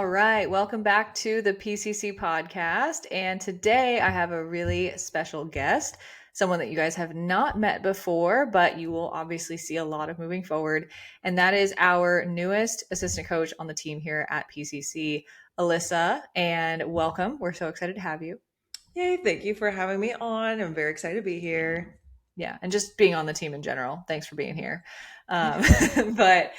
All right, welcome back to the PCC Podcast. And today I have a really special guest, someone that you guys have not met before, but you will obviously see a lot of moving forward. And that is our newest assistant coach on the team here at PCC, Alissa. And welcome. We're so excited to have you. Yay, thank you for having me on. I'm very excited to be here. Yeah, and just being on the team in general. Thanks for being here. Um, but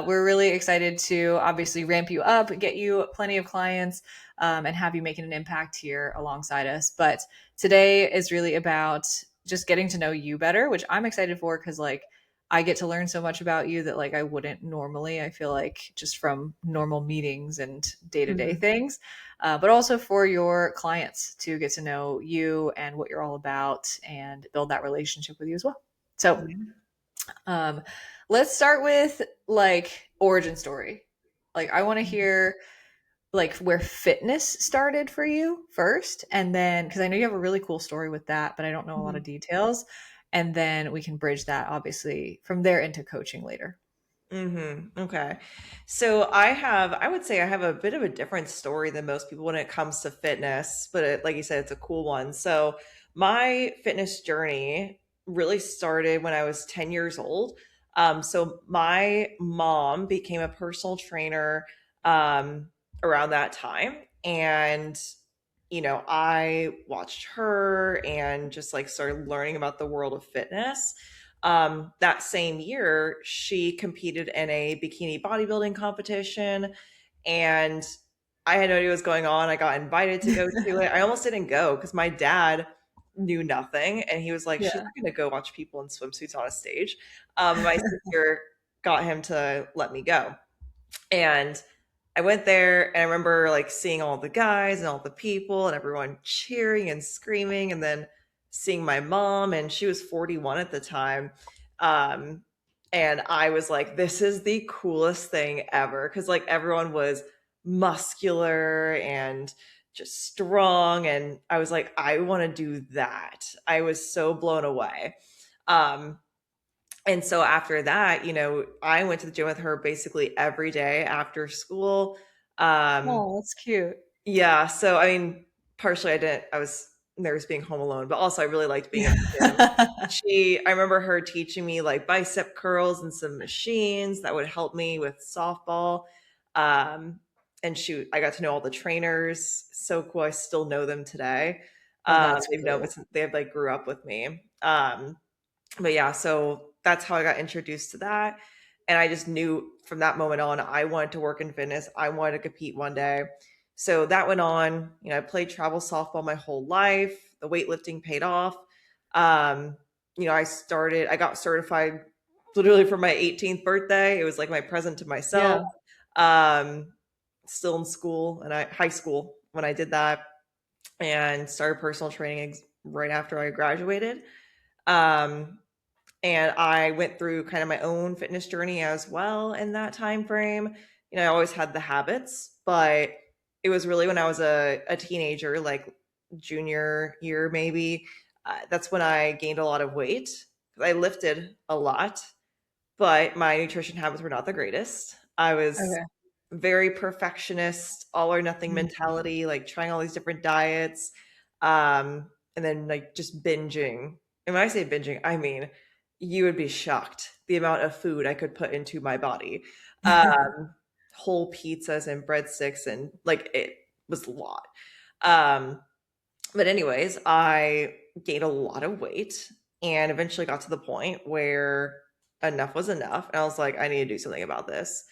we're really excited to obviously ramp you up, get you plenty of clients, and have you making an impact here alongside us. But today is really about just getting to know you better, which I'm excited for because I get to learn so much about you that I wouldn't normally. I feel like just from normal meetings and day-to-day things, but also for your clients to get to know you and what you're all about and build that relationship with you as well. So let's start with origin story. I want to hear where fitness started for you first, and then because I know you have a really cool story with that, but I don't know a lot of details. And then we can bridge that obviously from there into coaching later. Okay. So I would say I have a bit of a different story than most people when it comes to fitness, but like you said, it's a cool one. So my fitness journey really started when I was 10 years old. So my mom became a personal trainer around that time. And I watched her and just started learning about the world of fitness. That same year, she competed in a bikini bodybuilding competition, and I had no idea what was going on. I got invited to go to it. I almost didn't go because my dad knew nothing, and he was like, "She's not going to go watch people in swimsuits on a stage." My sister got him to let me go, and I went there, and I remember seeing all the guys and all the people and everyone cheering and screaming, and then seeing my mom, and she was 41 at the time. And I was like, this is the coolest thing ever. Cause everyone was muscular and just strong. And I was like, I want to do that. I was so blown away. And so after that, I went to the gym with her basically every day after school. Oh, that's cute. Yeah. So, I mean, partially I was nervous being home alone, but also I really liked being at the gym. I remember her teaching me bicep curls and some machines that would help me with softball. And shoot, I got to know all the trainers. So cool. I still know them today. Oh, that's They've cool. known, they have grew up with me. But yeah, so that's how I got introduced to that. And I just knew from that moment on, I wanted to work in fitness. I wanted to compete one day. So that went on. I played travel softball my whole life. The weightlifting paid off. I got certified literally for my 18th birthday. It was like my present to myself. Still in school and high school when I did that, and started personal training right after I graduated. And I went through kind of my own fitness journey as well in that time frame. I always had the habits, but it was really when I was a teenager, junior year maybe. That's when I gained a lot of weight. I lifted a lot, but my nutrition habits were not the greatest. I was very perfectionist, all or nothing mentality, trying all these different diets, and then just binging. And when I say binging, I mean you would be shocked the amount of food I could put into my body. Whole pizzas and breadsticks, and it was a lot. But anyways, I gained a lot of weight and eventually got to the point where enough was enough. And I was like, I need to do something about this.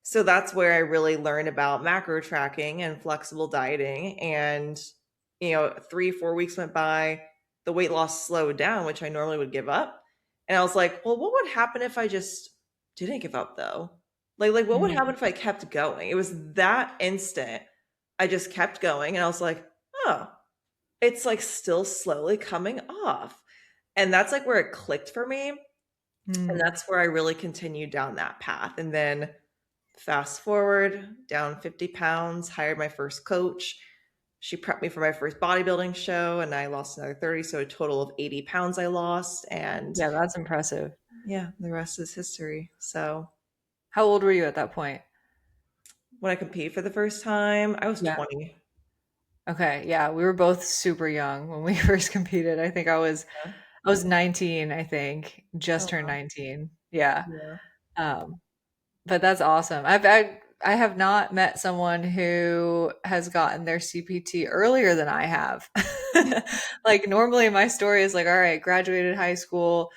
So that's where I really learned about macro tracking and flexible dieting. And, 3-4 weeks went by, the weight loss slowed down, which I normally would give up. And I was like, well, what would happen if I just didn't give up though? What would happen if I kept going? It was that instant. I just kept going, and I was like, oh, it's still slowly coming off. And that's where it clicked for me. And that's where I really continued down that path. And then fast forward, down 50 pounds, hired my first coach. She prepped me for my first bodybuilding show, and I lost another 30. So a total of 80 pounds I lost. And yeah, that's impressive. Yeah, the rest is history. So how old were you at that point? when I competed for the first time. I was Yeah. 20. Okay. Yeah, we were both super young when we first competed. I think Yeah. I was 19, I think. Just Oh, turned wow. 19. Yeah. Yeah. Um, but that's awesome. I have not met someone who has gotten their CPT earlier than I have. Like normally my story is like, all right, graduated high school,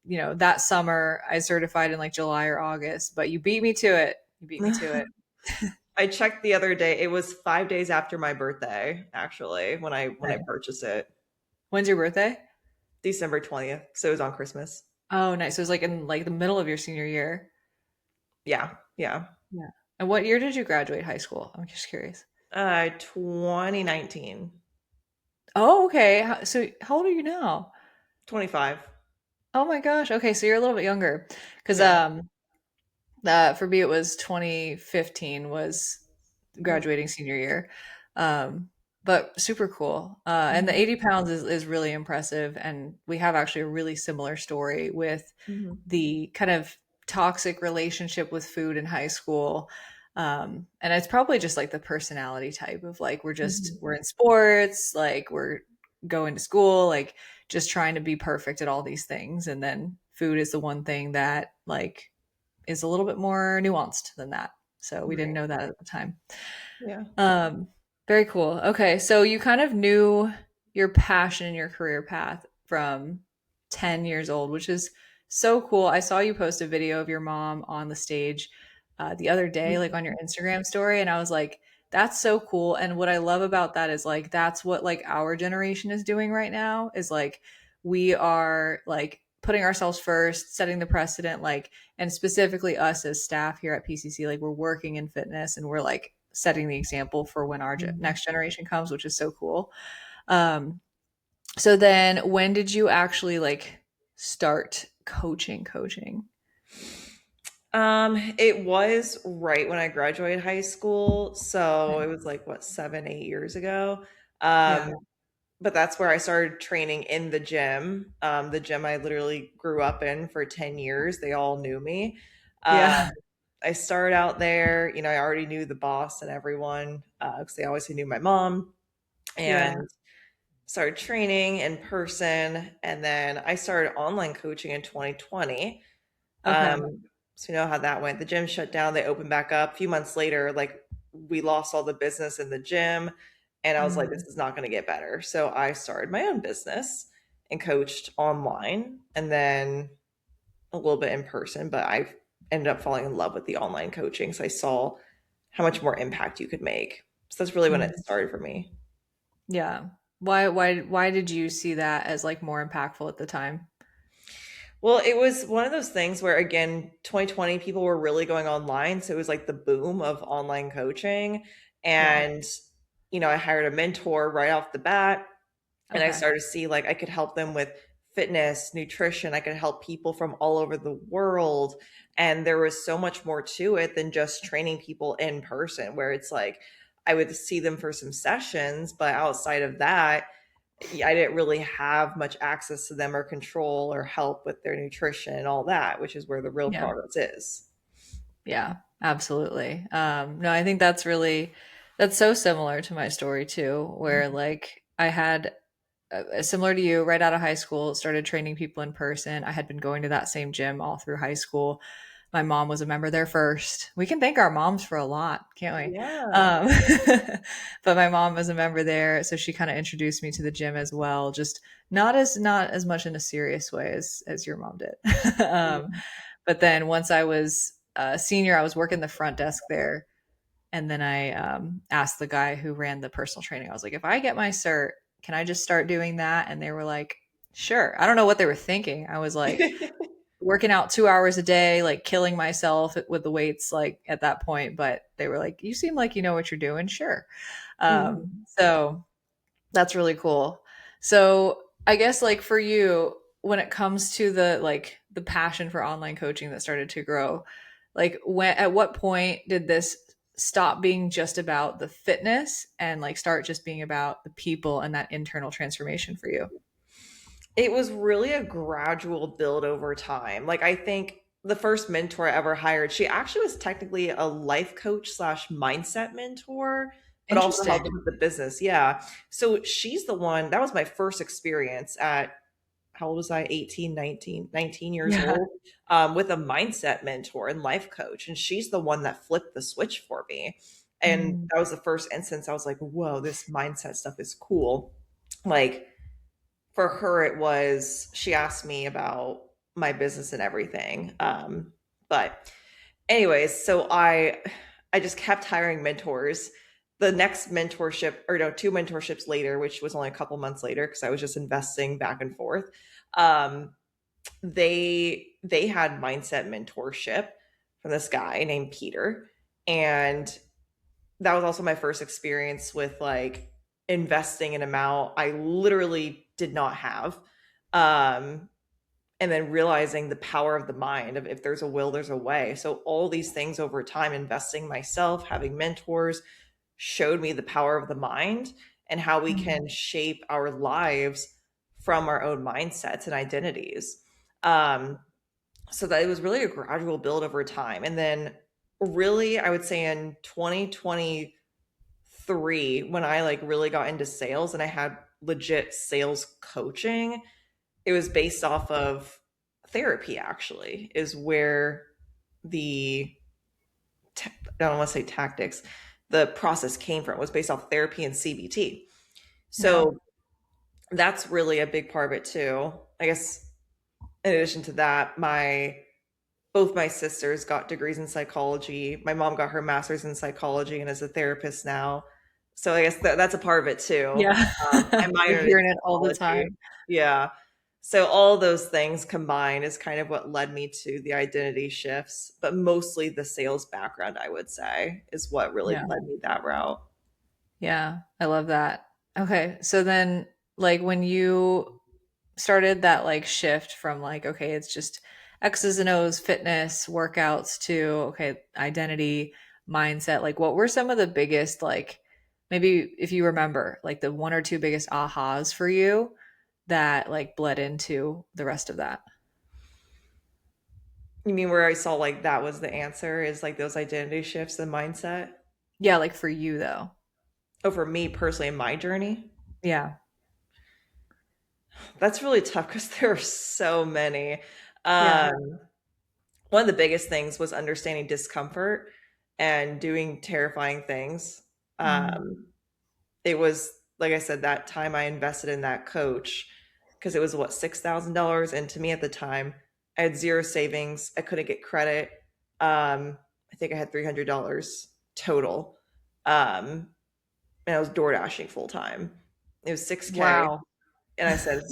that summer I certified in like July or August, but you beat me to it. You beat me to it. I checked the other day. It was 5 days after my birthday, actually, when I Okay. purchased it. When's your birthday? December 20th. So it was on Christmas. Oh, nice. So it was like in like the middle of your senior year. Yeah. Yeah. Yeah. And what year did you graduate high school? I'm just curious. 2019. Oh, okay. So how old are you now? 25. Oh my gosh. Okay, so you're a little bit younger. Because Yeah. for me it was 2015 was Oh. graduating senior year. Um, but super cool. And the Mhm. 80 pounds is really impressive. And we have actually a really similar story with Mhm. the kind of toxic relationship with food in high school. And it's probably just like the personality type of like Mhm. we're in sports, like we're going to school, like just trying to be perfect at all these things. And then food is the one thing that like is a little bit more nuanced than that. So we didn't Right. know that at the time. Yeah. Um, Very cool. Okay, so you kind of knew your passion and your career path from 10 years old, which is so cool. I saw you post a video of your mom on the stage the other day, like on your Mhm. Instagram story, and I was like, that's so cool. And what I love about that is like that's what like our generation is doing right now is like we are like putting ourselves first, setting the precedent, like, and specifically us as staff here at PCC, like we're working in fitness and we're like setting the example for when our Mhm. next generation comes, which is so cool. Um, so then when did you actually like start coaching? It was right when I graduated high school. So Okay. it was like what, 7, 8 years ago. Yeah. Um, but that's where I started training in the gym. The gym I literally grew up in for 10 years. They all knew me. Um, Yeah. I started out there, I already knew the boss and everyone because they always knew my mom Yeah. and started training in person. And then I started online coaching in 2020. Okay. So you know how that went. The gym shut down, they opened back up. A few months later, like we lost all the business in the gym. And I was like, Mm. this is not going to get better. So I started my own business and coached online and then a little bit in person, but I ended up falling in love with the online coaching. So I saw how much more impact you could make. So that's really when it Mm. started for me. Yeah. Why did you see that as like more impactful at the time? Well, it was one of those things where, again, 2020, people were really going online. So it was like the boom of online coaching. Yeah. And, I hired a mentor right off the bat. And I Okay. started to see like I could help them with fitness, nutrition. I could help people from all over the world. And there was so much more to it than just training people in person, where it's like I would see them for some sessions, but outside of that, I didn't really have much access to them or control or help with their nutrition and all that, which is where the real Yeah. progress is. Yeah, absolutely. No, I think that's so similar to my story too, where Mhm. like I had similar to you, right out of high school, started training people in person. I had been going to that same gym all through high school. My mom was a member there first. We can thank our moms for a lot, can't we? Yeah. But my mom was a member there, so she kind of introduced me to the gym as well. Just not as much in a serious way as your mom did. um, Yeah. but then once I was a senior, I was working the front desk there. And then I asked the guy who ran the personal training, I was like, if I get my cert, can I just start doing that? And they were like, sure. I don't know what they were thinking. I was like working out 2 hours a day, like killing myself with the weights, like at that point. But they were like, you seem like you know what you're doing. Sure. Mhm. So that's really cool. So I guess like for you, when it comes to the passion for online coaching that started to grow, like when at what point did this stop being just about the fitness and like start just being about the people and that internal transformation for you? It was really a gradual build over time. Like I think the first mentor I ever hired, she actually was technically a life coach slash mindset mentor, but also helped Interesting. with the business. Yeah. So she's the one that was my first experience at, how old was I? 18, 19 years Yeah. old, with a mindset mentor and life coach. And she's the one that flipped the switch for me. And Mm, that was the first instance I was like, whoa, this mindset stuff is cool. Like, for her, it was, she asked me about my business and everything. But anyways, so I just kept hiring mentors. The next mentorship, or no, two mentorships later, which was only a couple months later because I was just investing back and forth. Um, they had mindset mentorship from this guy named Peter, and that was also my first experience with like investing an amount I literally did not have. Um, and then realizing the power of the mind of if there's a will, there's a way. So all these things over time, investing myself, having mentors, showed me the power of the mind and how we mm, can shape our lives from our own mindsets and identities. Um, so that it was really a gradual build over time. And then really, I would say in 2023, when I like really got into sales and I had legit sales coaching, it was based off of therapy, actually, is where the, I don't want to say tactics, the process came from. It was based off therapy and CBT. yeah. So that's really a big part of it too. I guess in addition to that, my both my sisters got degrees in psychology. My mom got her master's in psychology and is a therapist now. So I guess that's a part of it too. Yeah. I You're minored in hearing it all the psychology. time. Yeah. So all those things combined is kind of what led me to the identity shifts, but mostly the sales background, I would say, is what really Yeah. led me that route. Yeah. I love that. Okay. So then, like, when you started that like shift from like, okay, it's just X's and O's, fitness, workouts to, okay, identity, mindset, like, what were some of the biggest, like, maybe if you remember, like the one or two biggest ahas for you that like bled into the rest of that? You mean where I saw like that was the answer is like those identity shifts and mindset? Yeah. Like for you though. Oh, for me personally in my journey? Yeah. That's really tough because there are so many. Yeah. Um, one of the biggest things was understanding discomfort and doing terrifying things. Mm. Um, it was, like I said, that time I invested in that coach because it was what, $6,000. And to me at the time, I had zero savings. I couldn't get credit. I think I had $300 total. Um, and I was door dashing full time. It was 6K. Wow. And I said,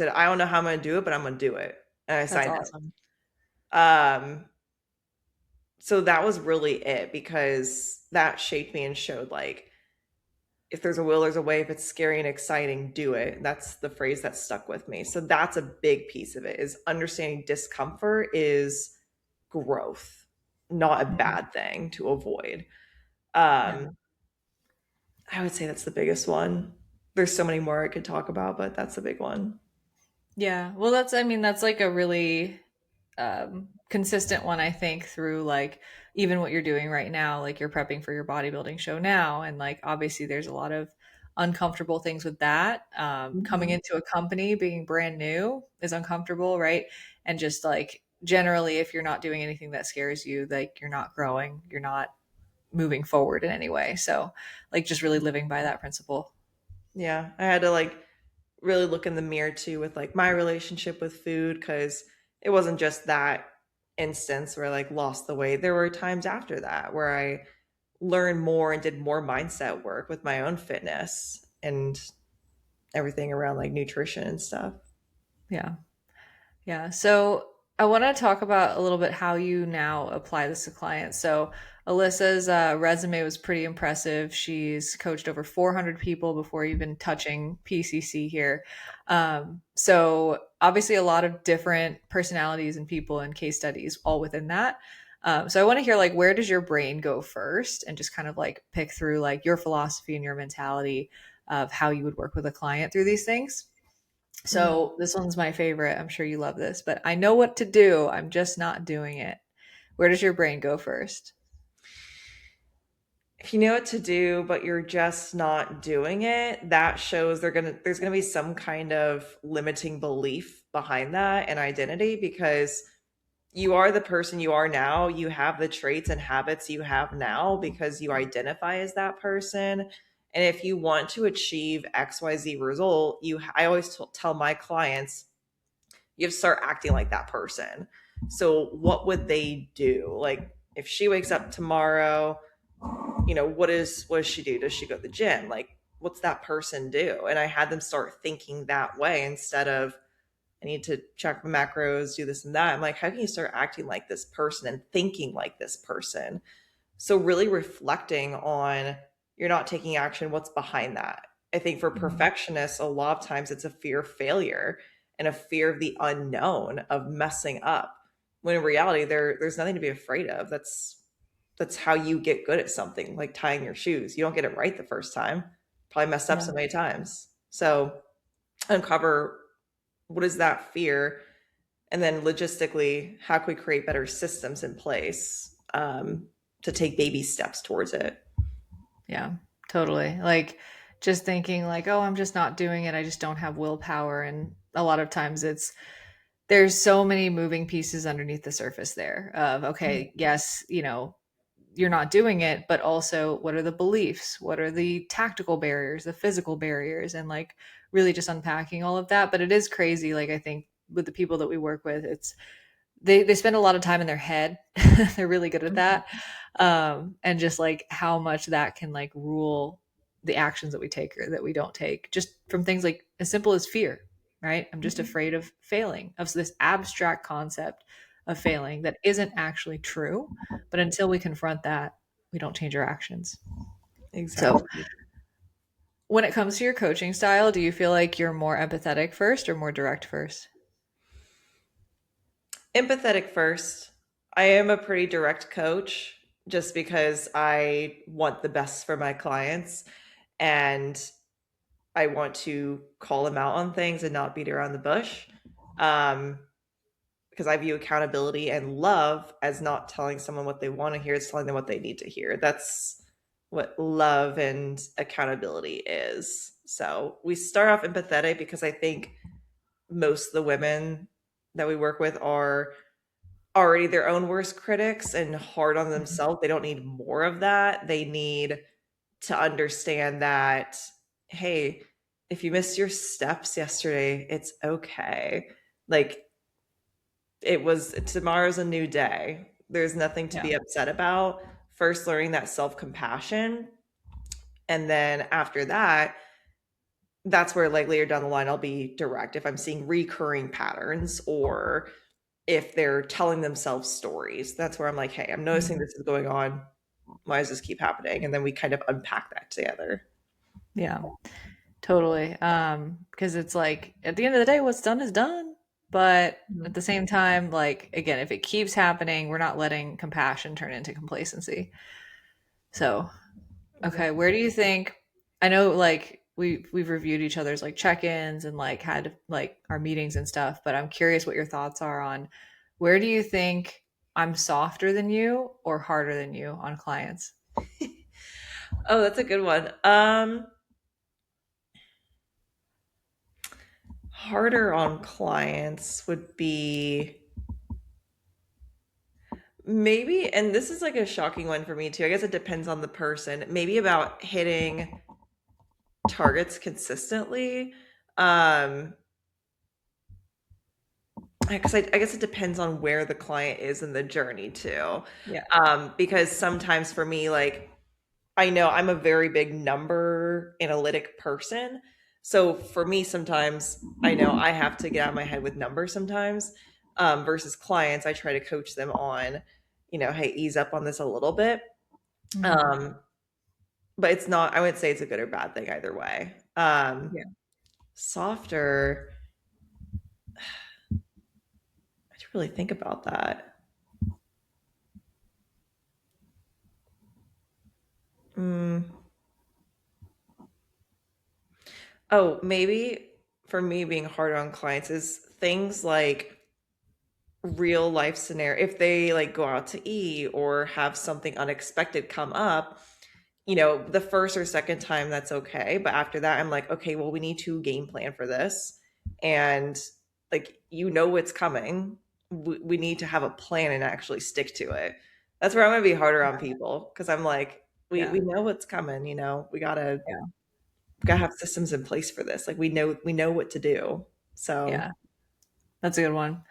I don't know how I'm going to do it, but I'm going to do it. And I That's signed up. awesome. So that was really it because that shaped me and showed like, if there's a will, there's a way. If it's scary and exciting, do it. That's the phrase that stuck with me. So that's a big piece of it is understanding discomfort is growth, not a Mhm. bad thing to avoid. Yeah. Um, I would say that's the biggest one. There's so many more I could talk about, but that's the big one. Yeah. Well, that's, I mean, that's like a really consistent one, I think, through like even what you're doing right now. Like you're prepping for your bodybuilding show now. And like obviously there's a lot of uncomfortable things with that. Coming Mhm. into a company, being brand new is uncomfortable, right? And just like generally, if you're not doing anything that scares you, like you're not growing, you're not moving forward in any way. So, like, just really living by that principle. Yeah, I had to like really look in the mirror too with like my relationship with food because it wasn't just that instance where I like lost the weight. There were times after that where I learned more and did more mindset work with my own fitness and everything around like nutrition and stuff. Yeah. Yeah. So I want to talk about a little bit how you now apply this to clients. So Alyssa's resume was pretty impressive. She's coached over 400 people before even touching PCC here. So obviously a lot of different personalities and people and case studies all within that. So I want to hear like where does your brain go first and just kind of like pick through like your philosophy and your mentality of how you would work with a client through these things. So this one's my favorite. I'm sure you love this, but I know what to do. I'm just not doing it. Where does your brain go first? If you know what to do, but you're just not doing it, that shows there's gonna be some kind of limiting belief behind that and identity, because you are the person you are now. You have the traits and habits you have now because you identify as that person. And if you want to achieve XYZ result, I always tell my clients, you have to start acting like that person. So what would they do? Like if she wakes up tomorrow, what does she do? Does she go to the gym? Like what's that person do? And I had them start thinking that way instead of, I need to check my macros, do this and that. I'm like, how can you start acting like this person and thinking like this person? So really reflecting on, you're not taking action, what's behind that? I think for perfectionists, a lot of times it's a fear of failure and a fear of the unknown, of messing up. When in reality, there's nothing to be afraid of. That's how you get good at something, like tying your shoes. You don't get it right the first time. Probably messed up Yeah. so many times. So uncover, what is that fear? And then logistically, how can we create better systems in place to take baby steps towards it? Yeah, totally. Like just thinking like, oh, I'm just not doing it. I just don't have willpower. And a lot of times there's so many moving pieces underneath the surface there of, okay, yes, you're not doing it, but also what are the beliefs? What are the tactical barriers, the physical barriers, and like really just unpacking all of that. But it is crazy. Like I think with the people that we work with, they spend a lot of time in their head. They're really good at that. And just like how much that can like rule the actions that we take or that we don't take, just from things like as simple as fear, right? I'm just afraid of failing, of this abstract concept of failing that isn't actually true. But until we confront that, we don't change our actions. So Exactly. when it comes to your coaching style, do you feel like you're more empathetic first or more direct first? Empathetic first. I am a pretty direct coach just because I want the best for my clients, and I want to call them out on things and not beat around the bush. Um, because I view accountability and love as not telling someone what they want to hear, it's telling them what they need to hear. That's what love and accountability is. So we start off empathetic because I think most of the women that we work with are already their own worst critics and hard on Mhm. themselves. They don't need more of that. They need to understand that, hey, if you missed your steps yesterday, it's okay. Like tomorrow's a new day. There's nothing to Yeah. be upset about. First, learning that self compassion. And then after that, that's where like later down the line, I'll be direct if I'm seeing recurring patterns, or if they're telling themselves stories. That's where I'm like, hey, I'm noticing Mhm. this is going on. Why does this keep happening? And then we kind of unpack that together. Yeah. Totally. Because it's like at the end of the day, what's done is done. But at the same time, like again, if it keeps happening, we're not letting compassion turn into complacency. So, okay, Exactly. where do you think I know like we've reviewed each other's like check-ins and like had like our meetings and stuff, but I'm curious what your thoughts are on where do you think I'm softer than you or harder than you on clients? Oh, that's a good one. Harder on clients would be maybe, and this is like a shocking one for me too. I guess it depends on the person. Maybe about hitting targets consistently. Um, I guess it depends on where the client is in the journey too. Yeah. Because sometimes for me, like I know I'm a very big number analytic person. So for me, sometimes I know I have to get out of my head with numbers sometimes. Versus clients, I try to coach them on, hey, ease up on this a little bit. Mhm. Um, but it's not, I wouldn't say it's a good or bad thing either way. Yeah. Softer, I should really think about that. Mm. Oh, maybe for me being harder on clients is things like real life scenario. If they like go out to eat or have something unexpected come up, the first or second time that's okay. But after that, I'm like, okay, well, we need to game plan for this. And like, what's coming. We need to have a plan and actually stick to it. That's where I'm going to be harder on people because I'm like, we Yeah. know what's coming. Yeah. We gotta have systems in place for this. Like we know what to do. So Yeah. That's a good one.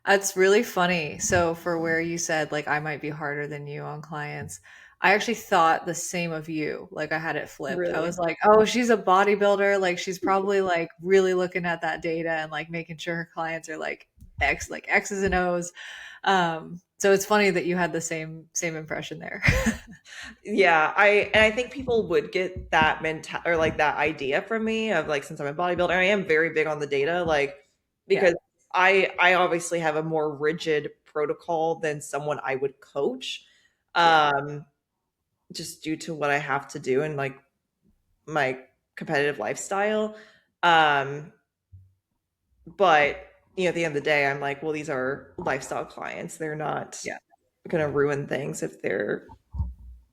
It's really funny. So for where you said like I might be harder than you on clients, I actually thought the same of you. Like I had it flipped. I really, was like, "Oh, she's a bodybuilder. Like she's probably like really looking at that data and like making sure her clients are like X's and O's." So it's funny that you had the same impression there. yeah, I think people would get that mental or like that idea from me of like since I'm a bodybuilder, I am very big on the data, like Yeah. because I obviously have a more rigid protocol than someone I would coach, Yeah. um, just due to what I have to do and like my competitive lifestyle. Um, but at the end of the day, I'm like, well, these are lifestyle clients. They're not Yeah. going to ruin things if they're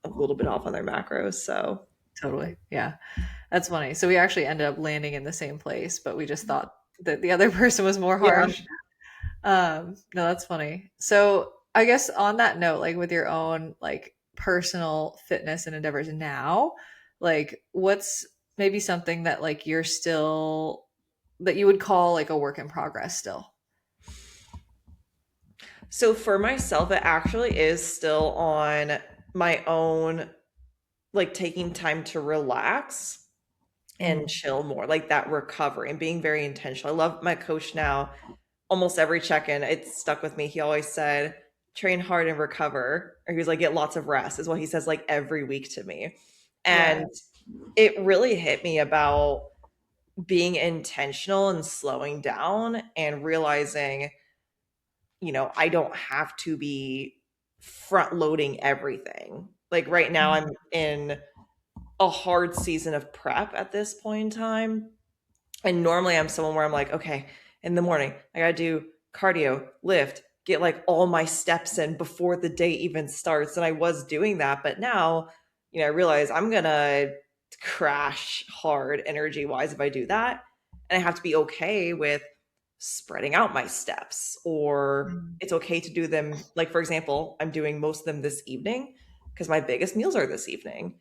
a little bit off on their macros. So Totally. Yeah. That's funny. So we actually ended up landing in the same place, but we just thought that the other person was more yeah. harsh. No, that's funny. So I guess on that note, like with your own like personal fitness and endeavors now, like what's maybe something that like you're still that you would call like a work in progress still? So for myself, it actually is still on my own, like taking time to relax and Mm. chill more, like that recovery and being very intentional. I love my coach now. Almost every check-in, it's stuck with me. He always said, train hard and recover. Or he was like, get lots of rest, is what he says like every week to me. Yeah. And it really hit me about being intentional and slowing down and realizing, I don't have to be front loading everything. Like right now, I'm Mhm. in a hard season of prep at this point in time. And normally I'm someone where I'm like, okay, in the morning, I gotta do cardio, lift, get like all my steps in before the day even starts. And I was doing that. But now, I realize I'm gonna crash hard energy wise if I do that. And I have to be okay with spreading out my steps, or Mm. it's okay to do them. Like, for example, I'm doing most of them this evening because my biggest meals are this evening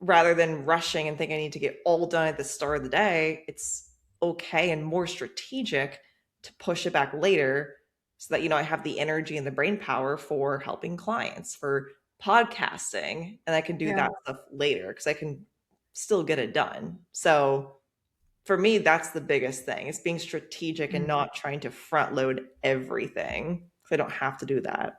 rather than rushing and think I need to get all done at the start of the day. It's okay and more strategic to push it back later so that I have the energy and the brain power for helping clients, for podcasting, and I can do Yeah. that stuff later because I can still get it done. So for me, that's the biggest thing. It's being strategic and Mm. not trying to front load everything because I don't have to do that.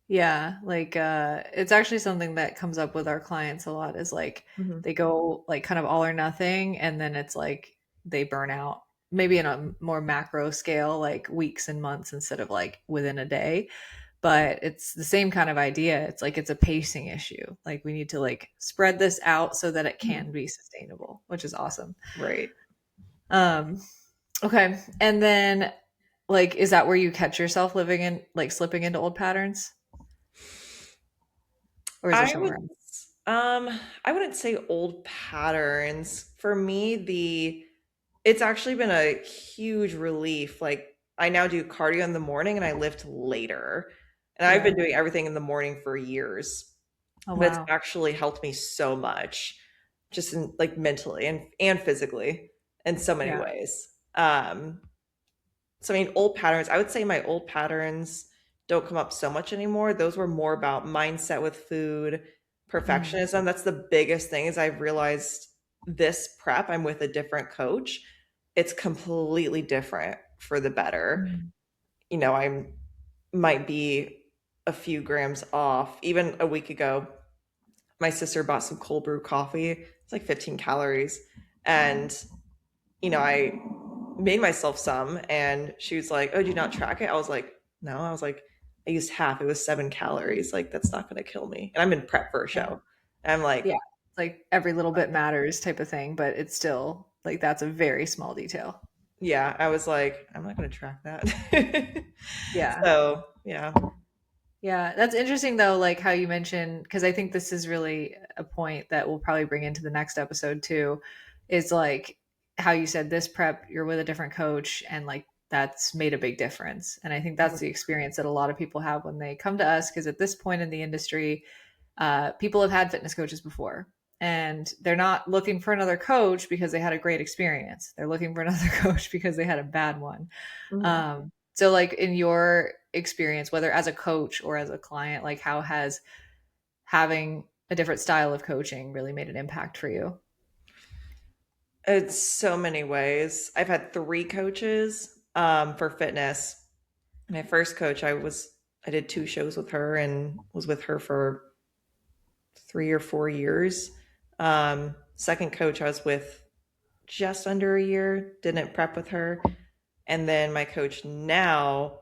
Yeah, like it's actually something that comes up with our clients a lot is like Mhm. they go like kind of all or nothing and then it's like they burn out maybe in a more macro scale like weeks and months instead of like within a day. But it's the same kind of idea. It's like it's a pacing issue. Like we need to like spread this out so that it Mhm. can be sustainable, which is awesome. Right. Um okay. And then like is that where you catch yourself living in like slipping into old patterns or is there I somewhere would else? I wouldn't say old patterns. For me, it's actually been a huge relief. Like I now do cardio in the morning and I lift later. And I've been Yeah. doing everything in the morning for years. Oh, But it's wow. actually helped me so much just in like mentally and physically in so many Yeah. ways. So I mean, old patterns, I would say my old patterns don't come up so much anymore. Those were more about mindset with food, Mm. perfectionism. That's the biggest thing is I've realized this prep, I'm with a different coach. It's completely different for the better. Mm. I might be a few grams off. Even a week ago, my sister bought some cold brew coffee. It's like 15 calories. And, I made myself some and she was like, oh, do you not track it? I was like, no. I was like, I used half. It was 7 calories. Like, that's not going to kill me. And I'm in prep for a Yeah. show. And I'm like, Yeah. It's like every little bit matters type of thing, but it's still like that's a very small detail. Yeah, I was like, I'm not going to track that. Yeah. So, yeah. Yeah, that's interesting though, like how you mentioned, because I think this is really a point that we'll probably bring into the next episode too, is like how you said this prep, you're with a different coach, and like that's made a big difference. And I think that's the experience that a lot of people have when they come to us, because at this point in the industry, people have had fitness coaches before. And they're not looking for another coach because they had a great experience. They're looking for another coach because they had a bad one. Mhm. So like in your experience, whether as a coach or as a client, like how has having a different style of coaching really made an impact for you? It's so many ways. I've had three coaches for fitness. My first coach, I did two shows with her and was with her for 3 or 4 years. Second coach, I was with just under a year, didn't prep with her. And then my coach now,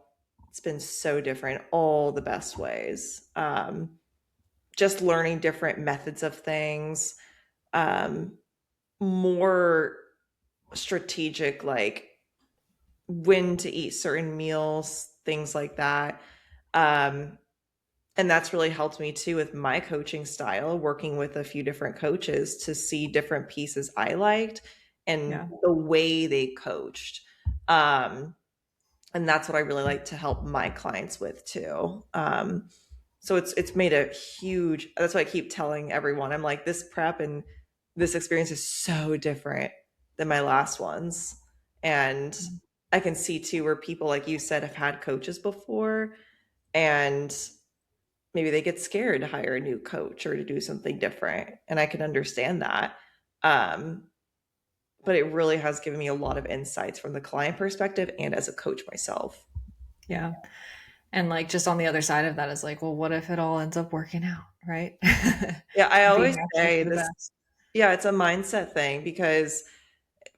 it's been so different, all the best ways. Just learning different methods of things, um, more strategic, like when to eat certain meals, things like that. Um, and that's really helped me too with my coaching style, working with a few different coaches to see different pieces I liked and Yeah. the way they coached. Um, and that's what I really like to help my clients with too. So it's made a huge. That's why I keep telling everyone. I'm like, this prep and this experience is so different than my last ones, and I can see too where people, like you said, have had coaches before, and maybe they get scared to hire a new coach or to do something different, and I can understand that. Um, but it really has given me a lot of insights from the client perspective and as a coach myself. Yeah. And like just on the other side of that is like, well, what if it all ends up working out, right? Yeah, I always Being actually say for the this. best. Yeah, it's a mindset thing because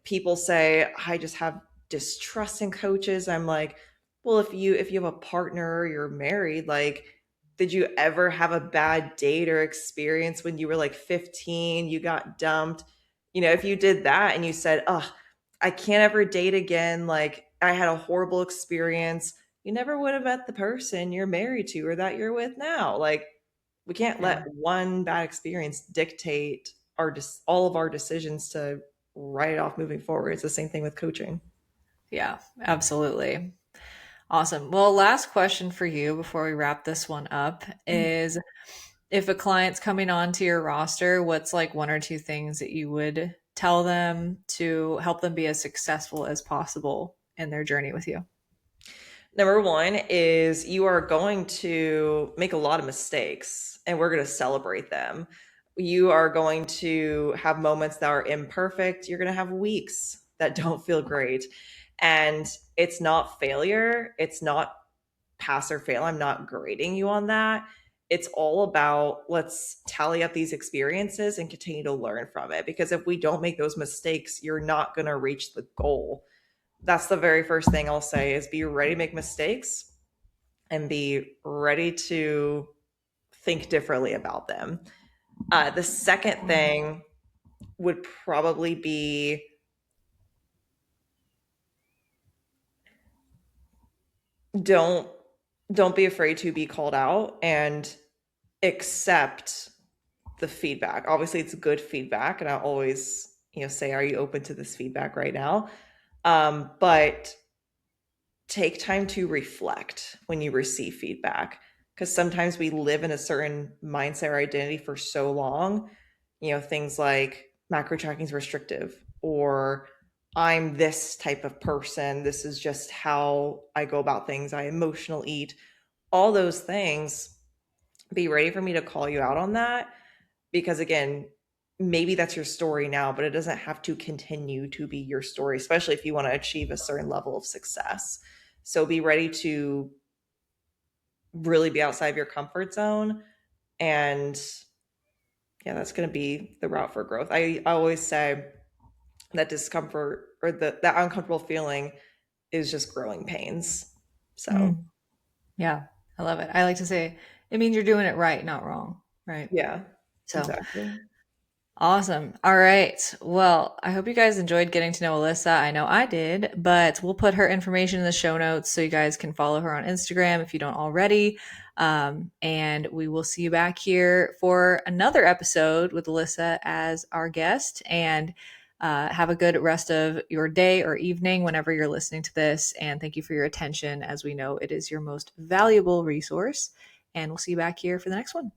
people say I just have distrust in coaches. I'm like, well, if you have a partner, you're married, like did you ever have a bad date or experience when you were like 15, you got dumped? If you did that and you said, "Oh, I can't ever date again, like I had a horrible experience." You never would have met the person you're married to or that you're with now. Like we can't let Yeah. one bad experience dictate all of our decisions to write it off moving forward. It's the same thing with coaching. Yeah, absolutely. Awesome. Well, last question for you before we wrap this one up is if a client's coming onto your roster, what's like one or two things that you would tell them to help them be as successful as possible in their journey with you? Number one is you are going to make a lot of mistakes and we're going to celebrate them. You are going to have moments that are imperfect. You're going to have weeks that don't feel great. And it's not failure. It's not pass or fail. I'm not grading you on that. It's all about let's tally up these experiences and continue to learn from it. Because if we don't make those mistakes, you're not going to reach the goal. That's the very first thing I'll say is be ready to make mistakes and be ready to think differently about them. The second thing would probably be don't don't be afraid to be called out and accept the feedback. Obviously, it's good feedback, and I always, say, "Are you open to this feedback right now?" But take time to reflect when you receive feedback, because sometimes we live in a certain mindset or identity for so long. Things like macro tracking is restrictive, or I'm this type of person. This is just how I go about things. I emotional eat. All those things. Be ready for me to call you out on that because again, maybe that's your story now, but it doesn't have to continue to be your story, especially if you want to achieve a certain level of success. So be ready to really be outside of your comfort zone. And yeah, that's going to be the route for growth. I always say that discomfort or that uncomfortable feeling is just growing pains. So Mm, yeah, I love it. I like to say it means you're doing it right, not wrong. Right. yeah, So exactly. Awesome. All right. Well, I hope you guys enjoyed getting to know Alissa. I know I did, but we'll put her information in the show notes so you guys can follow her on Instagram if you don't already. And we will see you back here for another episode with Alissa as our guest. And have a good rest of your day or evening whenever you're listening to this. And thank you for your attention, as we know it is your most valuable resource. And we'll see you back here for the next one.